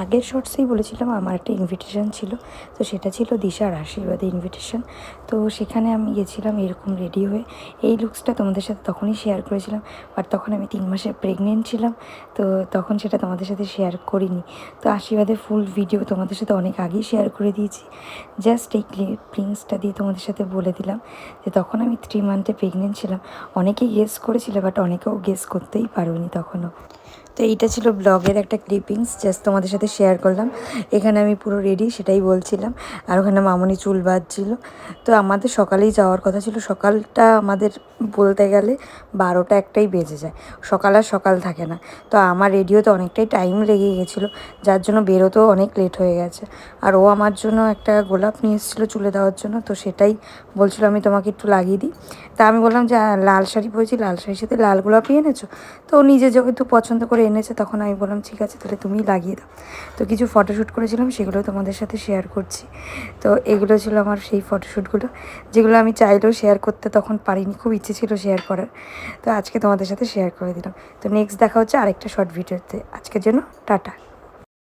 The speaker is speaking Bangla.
আগের শর্টসেই বলেছিলাম আমার একটা ইনভিটেশন ছিল, তো সেটা ছিল দিশার আশীর্বাদে ইনভিটেশন। তো সেখানে আমি গেছিলাম এরকম রেডি হয়ে। এই লুকসটা তোমাদের সাথে তখনই শেয়ার করেছিলাম, বাট তখন আমি 3 মাসের প্রেগনেন্ট ছিলাম, তো তখন সেটা তোমাদের সাথে শেয়ার করিনি। তো আশীর্বাদের ফুল ভিডিও তোমাদের সাথে অনেক আগেই শেয়ার করে দিয়েছি। জাস্ট এই ক্লিপিংসটা দিয়ে তোমাদের সাথে বলে দিলাম যে তখন আমি 3 মান্থে প্রেগনেন্ট ছিলাম। অনেকেই গেস করেছিল, বাট অনেকেও গেস করতেই পারোনি তখনও। তো এইটা ছিল ব্লগের একটা ক্লিপিংস, জাস্ট তোমাদের সাথে শেয়ার করলাম। এখানে আমি পুরো রেডি, সেটাই বলছিলাম। আর ওখানে মামনি চুল বাঁধছিল। তো আমাদের সকালেই যাওয়ার কথা ছিল। সকালটা আমাদের বলতে গেলে 12টা 1টাই বেজে যায়, সকাল আর সকাল থাকে না। তো আমার রেডি হতে অনেকটাই টাইম লেগে গেছিলো, যার জন্য বেরোতেও অনেক লেট হয়ে গেছে। আর ও আমার জন্য একটা গোলাপ নিয়ে এসেছিলো চুলে দেওয়ার জন্য, তো সেটাই বলছিল আমি তোমাকে একটু লাগিয়ে দিই। তা আমি বললাম যে লাল শাড়ি পরেছি, লাল শাড়ির সাথে লাল গোলাপই এনেছো? তো ও নিজে যেহেতু পছন্দ করে এনেছে, তখন আমি বললাম ঠিক আছে তাহলে তুমিই লাগিয়ে দাও। তো কিছু ফটোশ্যুট করেছিলাম, সেগুলো তোমাদের সাথে শেয়ার করছি। তো এগুলো ছিল আমার সেই ফটোশ্যুটগুলো, যেগুলো আমি চাইলেও শেয়ার করতে তখন পারিনি, খুব ইচ্ছে ছিল শেয়ার করার। তো আজকে তোমাদের সাথে শেয়ার করে দিলাম। তো নেক্সট দেখা হচ্ছে আরেকটা শর্ট ভিডিওতে। আজকের জন্য টাটা।